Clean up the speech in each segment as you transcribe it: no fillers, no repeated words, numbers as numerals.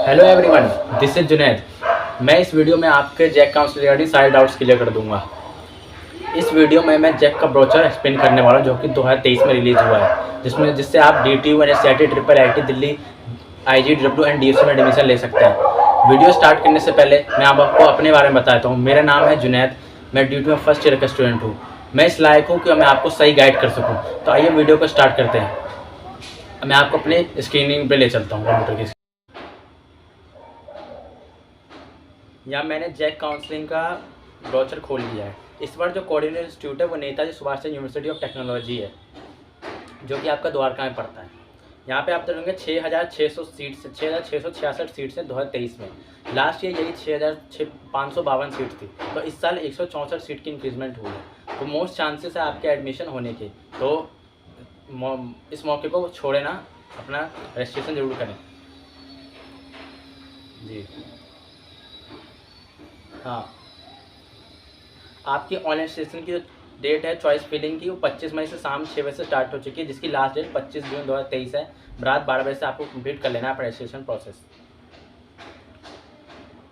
Hello everyone, this is Junaid. मैं इस video में आपके जैक काउंसलिंग रिगार्डिंग सारे डाउट्स क्लियर कर दूंगा। इस वीडियो में मैं जैक का ब्रोचर एक्सप्लेन करने वाला हूं जो कि 2023 में रिलीज़ हुआ है, जिससे आप DTU NSCERT triple IIT Delhi IGDW and DSU में एडमिशन ले सकते हैं। वीडियो स्टार्ट करने से पहले मैं आपको अपने बारे में बताता हूँ। मेरा नाम है जुनैद, मैं DTU में फर्स्ट ईयर का स्टूडेंट हूँ। मैं इस लायक हूँ कि मैं आपको सही गाइड कर सकूँ। तो आइए वीडियो को स्टार्ट करते हैं। मैं आपको अपने स्क्रीनिंग पर ले चलता हूँ कंप्यूटर की। यहाँ मैंने जैक काउंसलिंग का ब्रोचर खोल लिया है। इस बार जो कोऑर्डिनेटर इंस्टीट्यूट है वो Netaji Subhash Chandra university of technology है, जो कि आपका द्वारका में पड़ता है। यहाँ पे आप देखेंगे 6,600 सीट से 6,666 सीट से 2023 में। लास्ट ईयर यही 6,552 सीट थी। तो इस साल 164 सीट की इंक्रीजमेंट हुई है। तो मोस्ट चांसेस है आपके एडमिशन होने के। तो इस मौके को छोड़े ना, अपना रजिस्ट्रेशन जरूर करें जी। हाँ, आपकी ऑनलाइन रजिस्ट्रेशन की जो डेट है चॉइस फिलिंग की, वो 25 मई से शाम 6 बजे से स्टार्ट हो चुकी है, जिसकी लास्ट डेट 25 जून 2023 है। रात 12 बजे से आपको कंप्लीट कर लेना है रजिस्ट्रेशन प्रोसेस।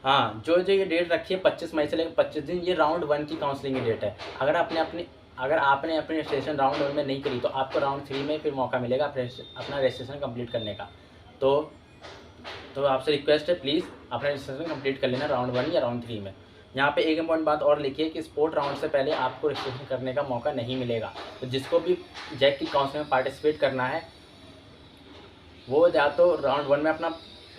हाँ, जो ये डेट रखी है 25 मई से लेकर 25 दिन, ये राउंड 1 की काउंसलिंग की डेट है। अगर आपने अपनी रजिस्ट्रेशन राउंड 1 में नहीं करी तो आपको राउंड 3 में फिर मौका मिलेगा अपना रजिस्ट्रेशन कंप्लीट करने का। तो आपसे रिक्वेस्ट है, प्लीज़ अपना रजिस्ट्रेशन कंप्लीट कर लेना राउंड 1 या राउंड 3 में। यहाँ पे एक इम्पॉर्टेंट बात और लिखी है कि स्पोर्ट राउंड से पहले आपको रजिस्ट्रेशन करने का मौका नहीं मिलेगा। तो जिसको भी जैक की काउंसलिंग में पार्टिसिपेट करना है वो या तो राउंड 1 में अपना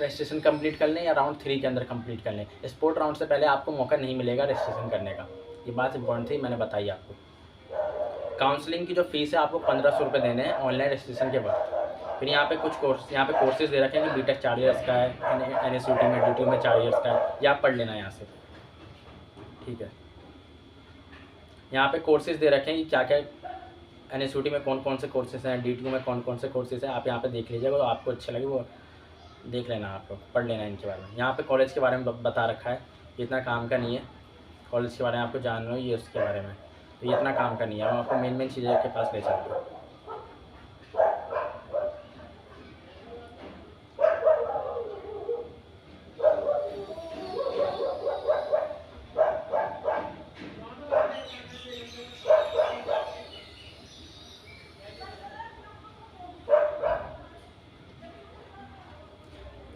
रजिस्ट्रेशन कंप्लीट कर लें या राउंड 3 के अंदर कंप्लीट कर लें। स्पोर्ट राउंड से पहले आपको मौका नहीं मिलेगा रजिस्ट्रेशन करने का। ये बात इंपॉर्टेंट थी, मैंने बताई आपको। काउंसलिंग की जो फीस है आपको 1500 रुपये देने हैं ऑनलाइन रजिस्ट्रेशन के बाद। फिर यहाँ पे कोर्सेज दे रखे हैं कि बीटेक 4 ईयर्स का है, NSUT में DTU में 4 ईयर्स का है, या आप पढ़ लेना यहाँ से, ठीक है। यहाँ पे कोर्सेज दे रखे हैं कि क्या क्या NSUT में कौन कौन से कोर्सेज हैं, DTU में कौन कौन से कोर्सेज हैं। आप यहाँ पे देख लीजिएगा, तो आपको अच्छे लगे वो देख लेना, आपको पढ़ लेना इनके बारे में। यहाँ पे कॉलेज के बारे में बता रखा है, इतना काम का नहीं है। कॉलेज के बारे में आपको जानना हो, ये उसके बारे में, तो ये इतना काम का नहीं है। हम आपको मेन चीज़ें के पास ले चलते हैं।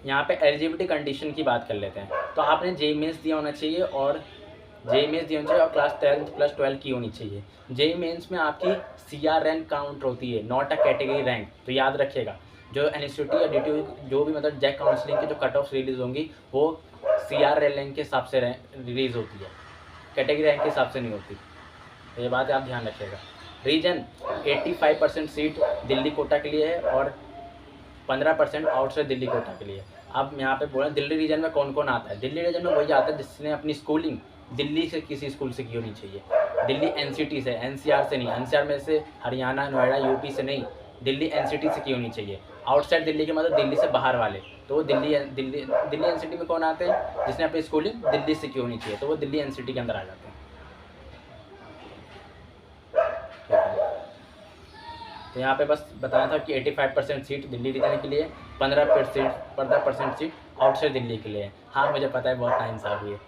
यहाँ पे एलिजिबिलिटी कंडीशन की बात कर लेते हैं। तो आपने JEE मेंस दिया होना चाहिए और क्लास 10 प्लस 12 की होनी चाहिए। JEE मेंस में आपकी CR रैंक काउंट होती है, नॉट अ कैटेगरी रैंक। तो याद रखिएगा, जो NSUT या DTU जो भी मतलब जैक काउंसलिंग की जो कट ऑफ रिलीज होंगी वो CR रैंक के हिसाब से रिलीज होती है, कैटेगरी रैंक के हिसाब से नहीं होती। तो ये बात आप ध्यान रखिएगा। रीजन 85% सीट दिल्ली कोटा के लिए है और 15% आउटसाइड दिल्ली कोटा के लिए। अब यहाँ पे बोला दिल्ली रीजन में कौन कौन आता है। दिल्ली रीजन में वही आता है जिसने अपनी स्कूलिंग दिल्ली से किसी स्कूल से की होनी चाहिए। दिल्ली NCT से, NCR से नहीं। NCR में से हरियाणा, नोएडा, UP से नहीं, दिल्ली NCT से की होनी चाहिए। आउटसाइड दिल्ली के मतलब दिल्ली से बाहर वाले, तो वो दिल्ली NCT में कौन आते हैं, जिसने अपनी स्कूलिंग दिल्ली से की होनी चाहिए, तो वो दिल्ली NCT के अंदर आ जाते हैं। तो यहाँ पे बस बताया था कि 85% सीट दिल्ली रीजन के लिए, 15% सीट आउटसाइड दिल्ली के लिए। हाँ, मुझे पता है बहुत नाइंसाफ़ी हुई है।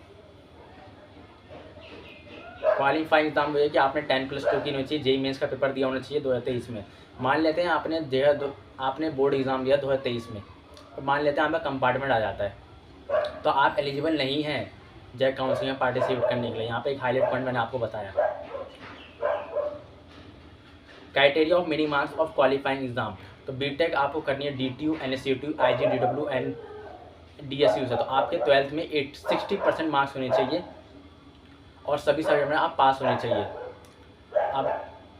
क्वालिफाइंग एग्जाम हुई है कि आपने 10+2 की होनी चाहिए। JEE मेंस का पेपर दिया होना चाहिए 2023 में। मान लेते हैं आपने बोर्ड एग्ज़ाम दिया 2023 में, तो मान लेते हैं आपका कंपार्टमेंट आ जाता है, तो आप एलिजिबल नहीं हैं जैक काउंसलिंग में पार्टिसिपेट करने के लिए। यहाँ पे एक हाईलाइट पॉइंट मैंने आपको बताया, criteria of minimum marks of qualifying exam. तो बीटेक आपको करनी है DTU, NSUT, IGDW and DSU से। तो आपके 12th में 60% मार्क्स होने चाहिए और सभी सब्जेक्ट में आप पास होने चाहिए। अब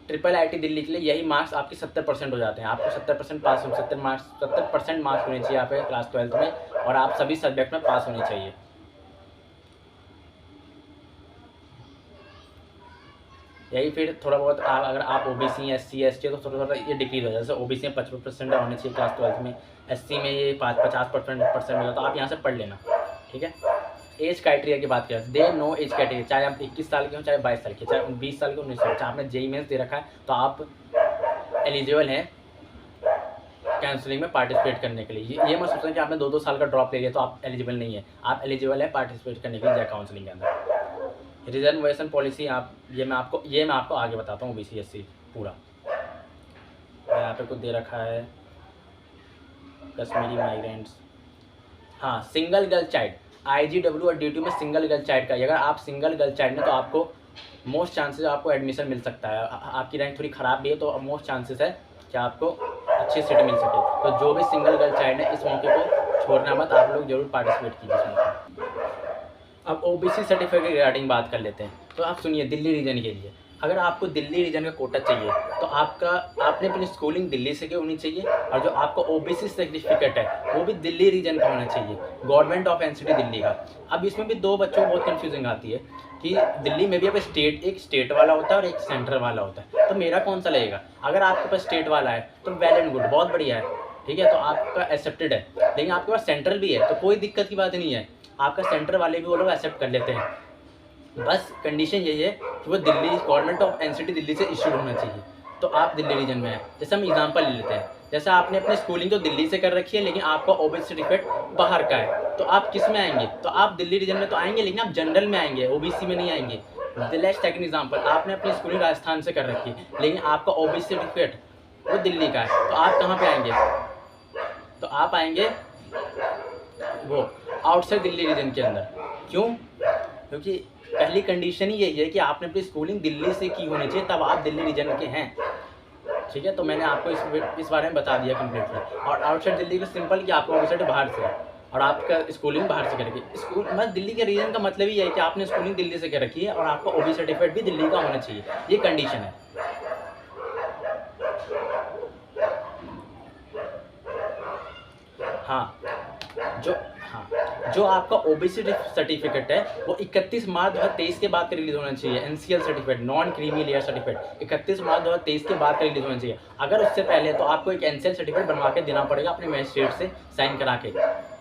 ट्रिपल IIT दिल्ली के लिए यही मार्क्स आपके 70% हो जाते हैं। आपको 70% पास हो 70% मार्क्स होने चाहिए आपके क्लास 12th में, और आप सभी सब्जेक्ट में पास होने चाहिए। यही फिर थोड़ा बहुत अगर आप OBC SC ST तो थोड़ा ये डिक्रीज हो जाए। जैसे OBC में 55% होने चाहिए क्लास 12th में, SC में ये 50% होगा। तो आप यहाँ से पढ़ लेना, ठीक है। एज क्राइटेरिया की बात करें, दे नो एज क्राइटेरिया, चाहे आप 21 साल के हो, चाहे 22 साल के, चाहे 20 साल के, 19 साल, चाहे आपने JEE मेंस दे रखा है तो आप एलिजिबल हैं काउंसलिंग में पार्टिसिपेट करने के लिए। ये मत सोचना कि आपने 2-2 साल का ड्रॉप ले लिया तो आप एलिजिबल नहीं है। आप एलिजिबल है पार्टिसिपेट करने के लिए जैक काउंसलिंग के अंदर। रिजर्वेशन पॉलिसी आप ये मैं आपको आगे बताता हूँ। ओबीसी एससी पूरा यहाँ पे कुछ दे रखा है, कश्मीरी माइग्रेंट्स। हाँ, सिंगल गर्ल चाइल्ड, IGW और DTU में सिंगल गर्ल चाइल्ड का, अगर आप सिंगल गर्ल चाइल्ड हैं तो आपको मोस्ट चांसेस आपको एडमिशन मिल सकता है। आपकी रैंक थोड़ी ख़राब भी है तो मोस्ट चांसेस है कि आपको अच्छी सीट मिल सके। तो जो भी सिंगल गर्ल चाइल्ड है इस मौके को छोड़ना मत, आप लोग जरूर पार्टिसिपेट कीजिए इसमें। अब OBC सर्टिफिकेट की रिगार्डिंग बात कर लेते हैं। तो आप सुनिए, दिल्ली रीजन के लिए अगर आपको दिल्ली रीजन का कोटा चाहिए तो आपने अपनी स्कूलिंग दिल्ली से की होनी चाहिए, और जो आपका OBC सर्टिफिकेट है वो भी दिल्ली रीजन का होना चाहिए, गवर्नमेंट ऑफ NCT दिल्ली का। अब इसमें भी दो बच्चों को बहुत कन्फ्यूजिंग आती है कि दिल्ली में भी अब एक स्टेट वाला होता है और एक सेंट्रल वाला होता है, तो मेरा कौन सा लगेगा। अगर आपके पास स्टेट वाला है तो वेल एंड गुड, बहुत बढ़िया है, ठीक है, तो आपका एक्सेप्टेड है। लेकिन आपके पास सेंट्रल भी है तो कोई दिक्कत की बात नहीं है, आपका सेंट्रल वाले भी वो लोग एक्सेप्ट कर लेते हैं। बस कंडीशन यही है कि वो Delhi government of NCT Delhi से इशूड होना चाहिए। तो आप दिल्ली रीजन में हैं। जैसे हम एग्जांपल ले लेते हैं, जैसे आपने अपनी स्कूलिंग तो दिल्ली से कर रखी है लेकिन आपका OBC सर्टिफिकेट बाहर का है, तो आप किस में आएंगे, तो आप दिल्ली रीजन में तो आएंगे लेकिन आप जनरल में आएंगे, OBC में नहीं आएंगे। लेट्स टेक एन एग्जांपल, आपने अपनी स्कूलिंग राजस्थान से कर रखी है लेकिन आपका OBC सर्टिफिकेट वो दिल्ली का है, तो आप कहाँ पे आएंगे, तो आप आएंगे वो आउटसाइड दिल्ली रीजन के अंदर। क्यों? क्योंकि पहली कंडीशन ही यही है कि आपने अपनी स्कूलिंग दिल्ली से की होनी चाहिए, तब आप दिल्ली रीजन के हैं, ठीक है। तो मैंने आपको इस बारे में बता दिया कम्प्लीटली। और आउटसाइड दिल्ली का सिंपल कि आपका OBC बाहर से है और आपका स्कूलिंग बाहर से करेगी। स्कूल मतलब दिल्ली के रीजन का मतलब ही है कि आपने स्कूलिंग दिल्ली से कर रखी है और आपका OBC सर्टिफिकेट भी दिल्ली का होना चाहिए, ये कंडीशन है। जो आपका OBC सर्टिफिकेट है वो 31 मार्च 2023 के बाद रिलीज होना चाहिए। NCL certificate, non creamy layer certificate 31 मार्च 2023 के बाद रिलीज होना चाहिए। अगर उससे पहले तो आपको एक NCL सर्टिफिकेट बनवा के देना पड़ेगा अपने मजिस्ट्रेट से साइन करा के,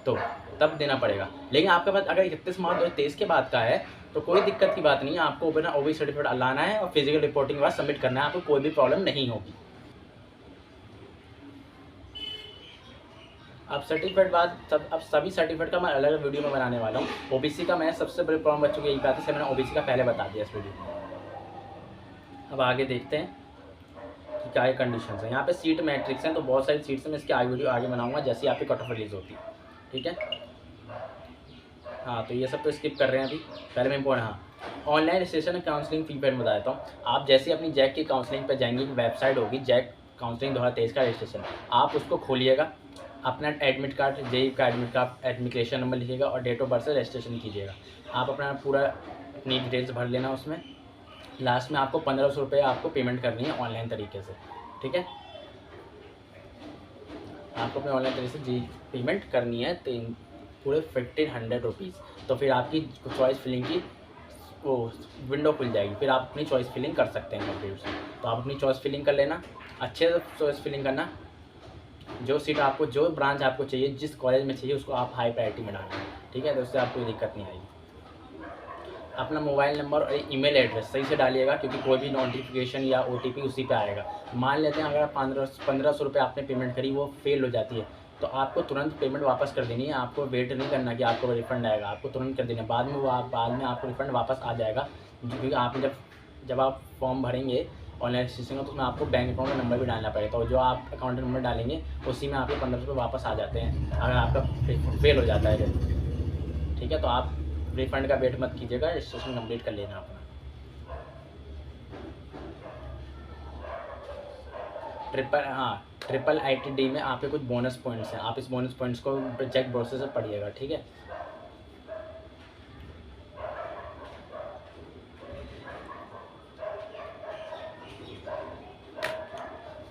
तो तब देना पड़ेगा। लेकिन आपके पास अगर 31 मार्च 2023 के बाद का है तो कोई दिक्कत की बात नहीं है, आपको अपना OBC सर्टिफिकेट लाना है और फिजिकल रिपोर्टिंग के बाद सबमिट करना है, आपको कोई भी प्रॉब्लम नहीं होगी। अब सर्टिफिकेट बाद अब सभी सर्टिफिकेट का मैं अलग अलग वीडियो में बनाने वाला हूँ। OBC का मैं सबसे बड़ी प्रॉब्लम बच्चों को यही पाती है, मैंने OBC का पहले बता दिया इस वीडियो में। अब आगे देखते हैं कि क्या कंडीशंस हैं। यहाँ पे सीट मैट्रिक्स हैं, तो बहुत सारी सीट्स में इसकी वीडियो आगे बनाऊंगा जैसे आपकी कट ऑफ रिलीज होती है, ठीक है। हाँ, तो ये सब तो स्किप कर रहे हैं अभी, पहले मैं इम्पोर्टेंट। हाँ, online registration counselling fee paid बता देता हूँ। आप जैसे अपनी जैक की काउंसलिंग पर जाएंगे, एक वेबसाइट होगी जैक काउंसलिंग 2023 का रजिस्ट्रेशन, आप उसको खोलिएगा, अपना एडमिट कार्ड, JEE का एडमिट कार्ड, एडमिशन नंबर लिखिएगा और डेट ऑफ बर्थ से रजिस्ट्रेशन कीजिएगा। आप अपना पूरा अपनी डिटेल्स भर लेना उसमें। लास्ट में आपको 1500 रुपये आपको पेमेंट करनी है ऑनलाइन तरीके से, ठीक है। आपको अपने ऑनलाइन तरीके से पेमेंट करनी है पूरे 1500 रुपीज़। तो फिर आपकी चॉइस फिलिंग की वो विंडो खुल जाएगी, फिर आप अपनी चॉइस फिलिंग कर सकते हैं कंप्यूटर से। तो आप अपनी चॉइस फिलिंग कर लेना, अच्छे से चॉइस फिलिंग करना। जो सीट आपको, जो ब्रांच आपको चाहिए, जिस कॉलेज में चाहिए उसको आप हाई प्रायोरिटी में डालना, ठीक है। तो उससे आपको कोई दिक्कत नहीं आएगी। अपना मोबाइल नंबर और ईमेल एड्रेस सही से डालिएगा, क्योंकि कोई भी नोटिफिकेशन या OTP उसी पे आएगा। मान लेते हैं अगर 1500 रुपये आपने पेमेंट करी, वो फेल हो जाती है, तो आपको तुरंत पेमेंट वापस कर देनी है। आपको वेट नहीं करना कि आपको रिफ़ंड आएगा, आपको तुरंत कर देना है। बाद में आपको रिफ़ंड वापस आ जाएगा, क्योंकि आपने जब आप फॉर्म भरेंगे ऑनलाइन रजिस्ट्रेशन का, तो उसमें आपको बैंक अकाउंट का नंबर भी डालना पड़ेगा। तो जो आप अकाउंट नंबर डालेंगे उसी में आपके 1500 रुपये वापस आ जाते हैं अगर आपका फेल हो जाता है, ठीक है। तो आप रिफ़ंड का वेट मत कीजिएगा, रजिस्ट्रेशन कंप्लीट कर लेना अपना। ट्रिपल ITD में आपके कुछ बोनस पॉइंट्स हैं, आप इस बोनस पॉइंट्स को चेक ब्रोशर से पढ़िएगा, ठीक है।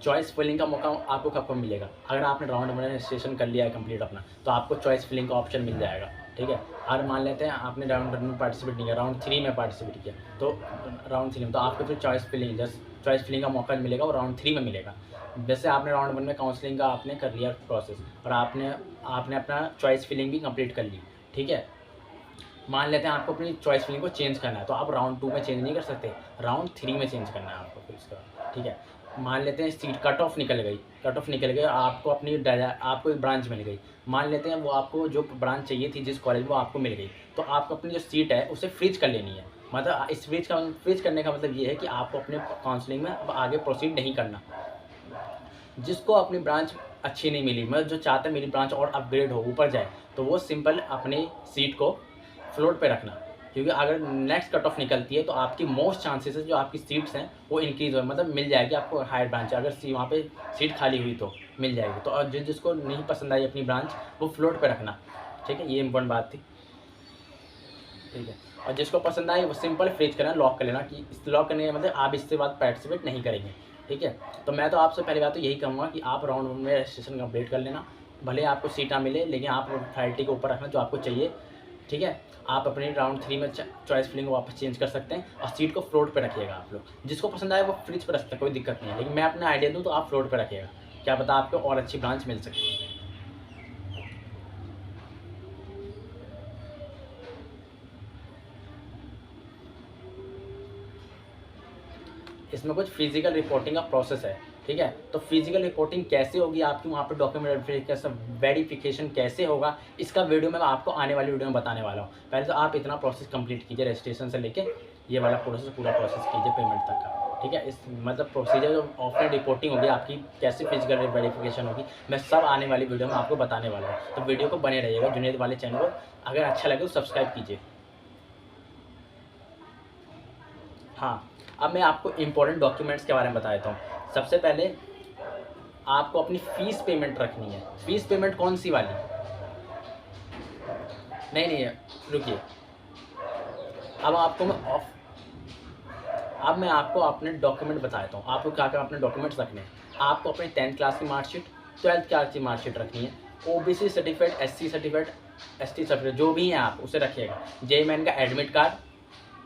चॉइस फिलिंग का मौका आपको कब मिलेगा? अगर आपने राउंड 1 रजिस्ट्रेशन कर लिया है कंप्लीट अपना, तो आपको चॉइस फिलिंग का ऑप्शन मिल जाएगा, ठीक है। और मान लेते हैं आपने राउंड 1 में पार्टिसिपेट नहीं किया, राउंड 3 में पार्टिसिपेट किया, तो राउंड 3 में तो आपको फिर चॉइस फिलिंग का मौका मिलेगा, और राउंड 3 में मिलेगा। जैसे आपने राउंड 1 में काउंसलिंग का आपने कर लिया प्रोसेस, और आपने अपना चॉइस फिलिंग भी कंप्लीट कर ली, ठीक है। मान लेते हैं आपको अपनी चॉइस फिलिंग को चेंज करना है, तो आप राउंड 2 में चेंज नहीं कर सकते, राउंड 3 में चेंज करना है आपको फिर इसका, ठीक है। मान लेते हैं सीट कट ऑफ निकल गई, आपको आपको एक ब्रांच मिल गई। मान लेते हैं वो आपको जो ब्रांच चाहिए थी जिस कॉलेज, वो आपको मिल गई, तो आपको अपनी जो सीट है उसे फ्रीज कर लेनी है। मतलब इस फ्रीज करने का मतलब ये है कि आपको अपने काउंसलिंग में अब आगे प्रोसीड नहीं करना। जिसको अपनी ब्रांच अच्छी नहीं मिली, मतलब जो चाहता है मेरी ब्रांच और अपग्रेड हो, ऊपर जाए, तो वो सिंपल अपनी सीट को फ्लोट पे रखना, क्योंकि अगर नेक्स्ट कट ऑफ निकलती है तो आपकी मोस्ट चांसेस है जो आपकी सीट्स हैं वो इंक्रीज़ हो, मतलब मिल जाएगी आपको हायर ब्रांच। अगर वहाँ पे सीट खाली हुई तो मिल जाएगी। तो और जिसको नहीं पसंद आई अपनी ब्रांच, वो फ्लोट पे रखना। ठीक है, ये इंपॉर्टेंट बात थी। ठीक है, और जिसको पसंद आई वो सिंपल फ्रीज करना, लॉक कर लेना कि लॉक करने का मतलब आप इससे बाद पार्टिसिपेट नहीं करेंगे। ठीक है, तो मैं तो आपसे पहली बात तो यही कहूँगा कि आप राउंड 1 में रजिस्ट्रेशन कंप्लीट कर लेना। भले आपको सीट ना मिले, लेकिन आप प्रायोरिटी के ऊपर रखना जो आपको चाहिए। ठीक है, आप अपनी राउंड 3 में चॉइस फिलिंग को वापस चेंज कर सकते हैं और सीट को फ्लोट पे रखिएगा। आप लोग जिसको पसंद आए वो फ्रिज पे रख सकते हैं, कोई दिक्कत नहीं है, लेकिन मैं अपना आइडिया दूँ तो आप फ्लोट पे रखिएगा। क्या पता आपको और अच्छी ब्रांच मिल सके। इसमें कुछ फिजिकल रिपोर्टिंग का प्रोसेस है। ठीक है, तो फिजिकल रिपोर्टिंग कैसे होगी आपकी वहाँ पे, डॉक्यूमेंट वेरिफिकेशन कैसे होगा, इसका वीडियो मैं आपको आने वाली वीडियो में बताने वाला हूँ। पहले तो आप इतना प्रोसेस कंप्लीट कीजिए, रजिस्ट्रेशन से लेके ये वाला पूरा प्रोसेस कीजिए पेमेंट तक का। ठीक है, इस मतलब प्रोसीजर जो ऑफलाइन रिपोर्टिंग होगी आपकी, कैसे फिजिकल वेरिफिकेशन होगी, मैं सब आने वाली वीडियो में आपको बताने वाला हूँ। तो वीडियो को बने रहिएगा। जुनेद वाले चैनल को अगर अच्छा लगे तो सब्सक्राइब कीजिए। हाँ, अब मैं आपको इम्पोर्टेंट डॉक्यूमेंट्स के बारे में बता देता हूँ। सबसे पहले आपको अपनी फ़ीस पेमेंट रखनी है। फ़ीस पेमेंट कौन सी वाली? नहीं, रुकिए। अब आपको मैं आपको अपने डॉक्यूमेंट बता देता हूँ। आपको क्या क्या अपने डॉक्यूमेंट्स रखने हैं। आपको अपने 10th क्लास की मार्कशीट, 12th क्लास की मार्कशीट रखनी है, OBC certificate, SC certificate, ST certificate जो भी हैं आप उसे रखिएगा। JMN का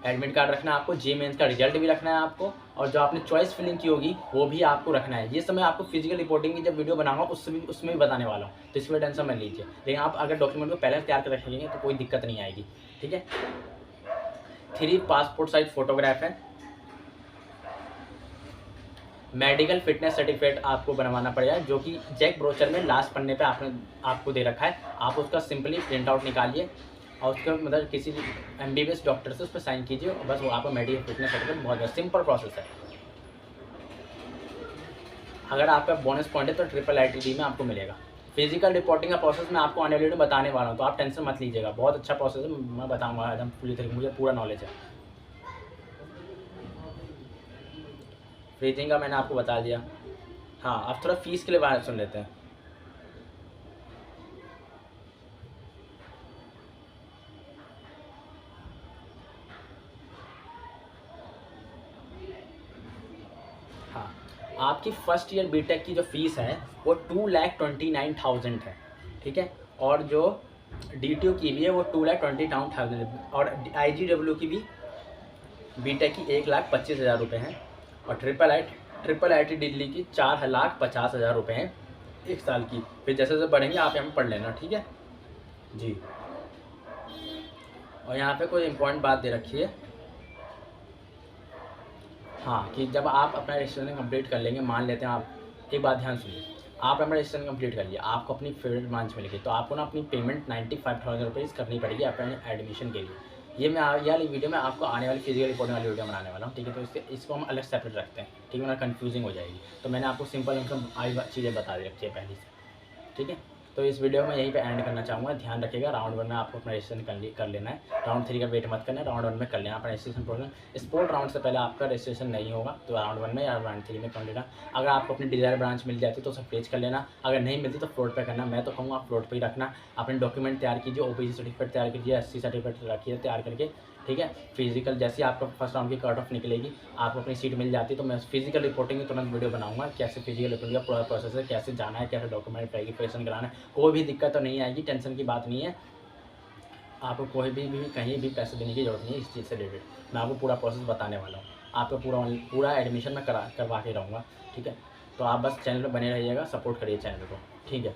एडमिट कार्ड रखना है आपको। JMN का रिजल्ट भी रखना है आपको, और जो आपने चॉइस फिलिंग की होगी वो भी आपको रखना है। ये सब मैं आपको फिजिकल रिपोर्टिंग की जब वीडियो बनाऊंगा उसमें भी बताने वाला हूँ, तो इसमें टेंशन मत लीजिए। लेकिन आप अगर डॉक्यूमेंट को पहले तैयार कर रखेंगे तो कोई दिक्कत नहीं आएगी। ठीक है, 3 पासपोर्ट साइज फोटोग्राफ है, मेडिकल फिटनेस सर्टिफिकेट आपको बनवाना पड़ेगा, जो कि जैक ब्रोचर में लास्ट पन्ने पे आपको दे रखा है। आप उसका सिंपली प्रिंट आउट निकालिए और उसका मतलब किसी MBBS डॉक्टर से उस पर साइन कीजिए, और बस वो आपका मेडिकल फिटनेस सर्टिफिकेट। बहुत सिंपल प्रोसेस है। अगर आपका बोनस पॉइंट है तो IIIT में आपको मिलेगा। फिजिकल रिपोर्टिंग का प्रोसेस मैं आपको आने वाली वीडियो में बताने वाला हूँ, तो आप टेंशन मत लीजिएगा। बहुत अच्छा प्रोसेस है, मैं बताऊँगा आज। हम पूरी तरीके मुझे पूरा नॉलेज है। फ्रीजिंग का मैंने आपको बता दिया। हाँ, अब थोड़ा फीस के लिए बात सुन लेते हैं। हाँ, आपकी फर्स्ट ईयर बीटेक की जो फीस है वो 2,29,000 है। ठीक है, और जो DTU की भी है वो 2,29,000 है, और IGW की भी बीटेक की 1,25,000 रुपये हैं, और IIIT दिल्ली की 4,50,000 रुपये हैं 1 साल की। फिर जैसे जैसे बढ़ेंगे आप यहाँ पर पढ़ लेना। ठीक है जी। और यहाँ पे कोई इम्पोर्टेंट बात दे रखी है, हाँ, कि जब आप अपना रजिस्ट्रेशन कंप्लीट कर लेंगे, मान लेते हैं आप, एक बात ध्यान सुनिए, आप अपना रजिस्ट्रेशन कंप्लीट कर लिया, आपको अपनी फेवरेट ब्रांच मिल गई, तो आपको ना अपनी पेमेंट 95,000 रुपीज़ करनी पड़ेगी अपने एडमिशन के लिए। ये मैं ये वाली वीडियो में आपको आने वाली फिजिकल रिपोर्टिंग वाली वीडियो बनाने वाला हूँ। ठीक है, तो इसको हम अलग सेपरेट रखते हैं। ठीक है, वरना कन्फ्यूजिंग हो जाएगी। तो मैंने आपको सिंपल आई चीज़ें बता दी रखी है पहले से। ठीक है, तो इस वीडियो में यहीं पे एंड करना चाहूँगा। ध्यान रखिएगा, राउंड 1 में आपको अपना रजिस्ट्रेशन कर लेना है। राउंड 3 का वेट मत करना, राउंड 1 में कर लेना अपना रजिस्ट्रेशन प्रोसेस। स्पोर्ट राउंड से पहले आपका रजिस्ट्रेशन नहीं होगा, तो राउंड 1 में या राउंड 3 में कर लेना। अगर आपको अपनी डिज़ायर ब्रांच मिल जाती तो उसे पेज कर लेना, अगर नहीं मिलती तो फ्लोट पे करना। मैं तो कहूँगा आप फ्लोट पे ही रखना। अपने डॉक्यूमेंट तैयार कीजिए, OBC सर्टिफिकेट तैयार कीजिए, SC सर्टिफिकेट रखिए तैयार करके। ठीक है, फिजिकल जैसे आपका फर्स्ट राउंड की कट ऑफ निकलेगी, आपको अपनी सीट मिल जाती है, तो मैं फिजिकल रिपोर्टिंग की तुरंत वीडियो बनाऊंगा, कैसे फिजिकल रिपोर्टिंग का पूरा प्रोसेस है, कैसे जाना है, कैसे डॉक्यूमेंट वेरिफिकेशन कराना है। कोई भी दिक्कत तो नहीं आएगी, टेंशन की बात नहीं है। आपको कोई भी कहीं भी पैसे देने की जरूरत नहीं है इस चीज़ से रिलेटेड। मैं आपको पूरा प्रोसेस बताने वाला हूँ। आपका पूरा एडमिशन मैं करवा के रहूँगा। ठीक है, तो आप बस चैनल पर बने रहिएगा, सपोर्ट करिए चैनल को। ठीक है।